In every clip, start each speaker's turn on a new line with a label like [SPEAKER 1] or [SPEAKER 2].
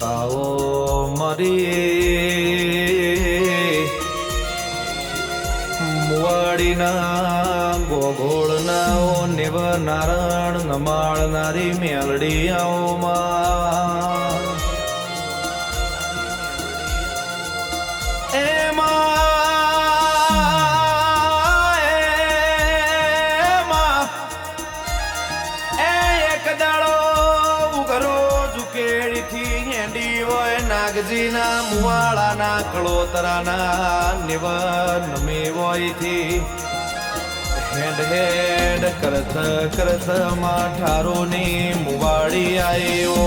[SPEAKER 1] આવો મારી મુવાડીના ગોગોળના નિવ નારાયણ નમાળનારી મેલડી આવો માં નાગજીના મુવાળાના કળોતરાના નિવન મેવોયથી હેડ હેડ કરત કરત માં ઠારોની મુવાડી આવ્યો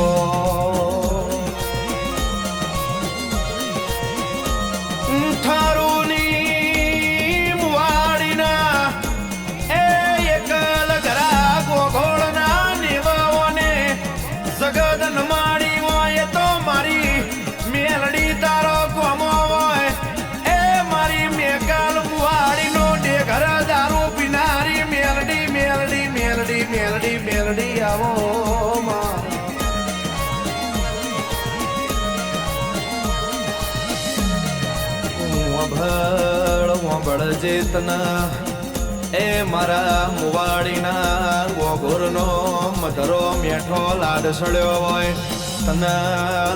[SPEAKER 1] ઠારોની મુવાડીના એ એકલ ઘરા ગોગોળના નિવોને જગત નમાડી હોય તો મારી મેલડી તારો કોમો હોય એ મારી મેકાલ મુવાડી નો ડેઘર દારૂ પીનારી મેલડી મેલડી મેલડી મેલડી મેલડી આવો વંભળ જેતના એ મારા મુવાડીના ગોગોરનો મધરો મેઠો લાડ સડ્યો હોય તને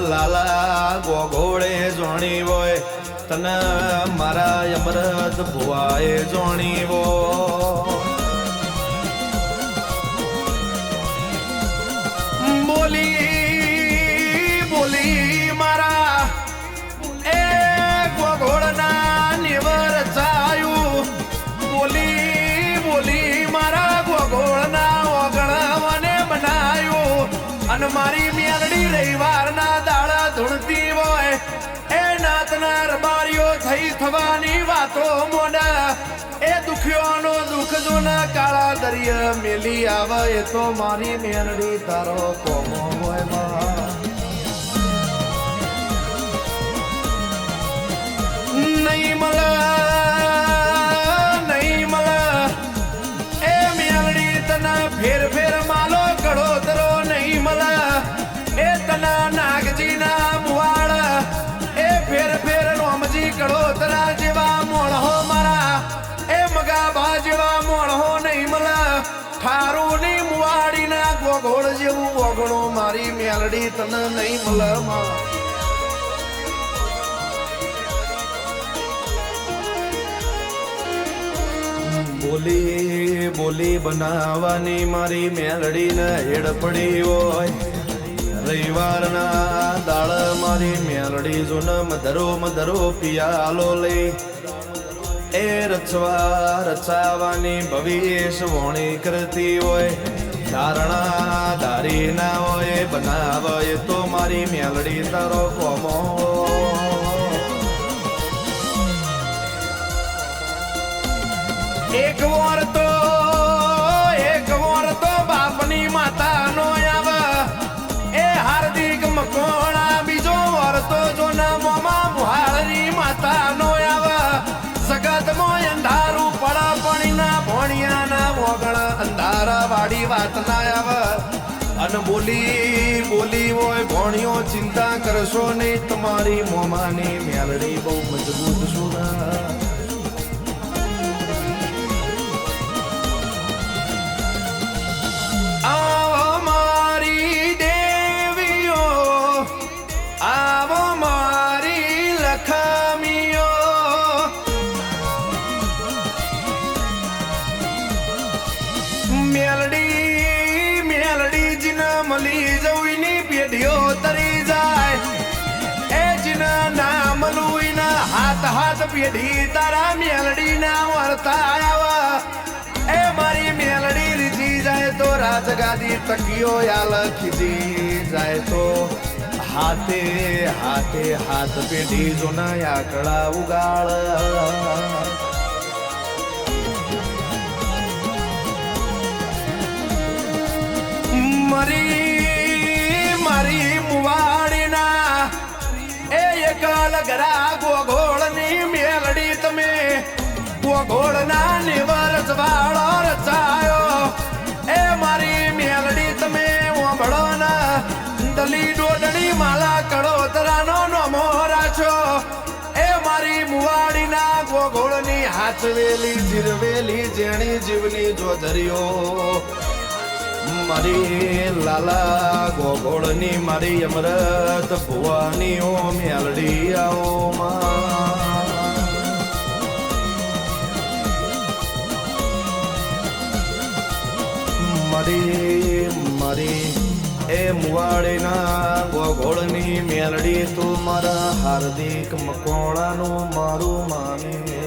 [SPEAKER 1] લાલા ગોગોળે જોણી હોય તને મારા અમરત ભુવાએ જોણી હો બોલી બોલી મારા એ ગોગોળના નિવર ચાયું બોલી બોલી મારા ગોગોળના ઓગણવાને બનાયું અને મારી મેલડી રવિવારના દાડા ધૂણતી હોય એ નાતના રબારીઓ થઈ થવાની વાતો મોડા એ દુખ્યોનો દુઃખ જોના કાળા દરિયા મેલી આવે એ તો મારી મેલડી તારો કોમો હોય નહીં મળે નહીં મળે એ મેલડી તને ફેર ફેર માલો કડોતરો નહીં મળે એ તના નાગજીના મુવાડ એ ફેર ફેર રોમજી કડોતરા જેવા મોણહો મારા એ મગાબા જેવા મોણહો નહીં મળે ઠારોની મુવાડીના ગોગોળ જેવું ઓગણો મારી મેલડી તને નહીં મળે બોલી બોલી બનાવવાની મારી મેલડીને હેડ પડી હોય રવિવારના દાળ મારી મેલડી જોન મધરો પિયાલો લઈ એ રચવા રચાવાની ભવિષ્ય વોણી કરતી હોય ધારણા ધારી ના હોય બનાવે તો મારી મેલડી તારો કોમો એક વાર તો બાપની માતા નો આવે એ હાર્દિક મકોણા બીજો વાર તો જોના મોમાં મુહાળની માતા નો આવે જગત મોય અંધારું પડા પણીના ભોણિયાના વગણ અંધારા વાડી વાત ના આવે અને બોલી બોલી હોય ભોણિયો ચિંતા કરશો નહીં તમારી મોમાની મેલડી બહુ મજબૂત સુના આવો મારી દેવીઓ આવો મારી લખમીઓ મેલડી મેલડી જીના મળી જવીની પેઢીઓ તરી જાય એ જીના ના મલુઈના હાથ હાથ પેઢી તારા મેલડી ના વર્તા આવા એ મારી મેલડી રીજી જાય તો રાજગાદી તકીઓ યાલ ખીજી જાય તો હાથે હાથે હાથ પેઢી જોના આકડા ઉગાડ મારી મુવાડીના એ એકલ ગરા ગોગોળની મેલડી તમે ગોગોળના નિવર જવાળો રચાયો એ મારી મેલ હાચવેલી જીરવેલી જેણી જીવની જોધરીઓ મારી લાલા ગોગોળની મારી અમૃત ભુવાની ઓ મેલડી આવો મારી એ મુવાડીના ગોગોળની મેલડી તું મારા હાર્દિક મકોણાનું મારું માને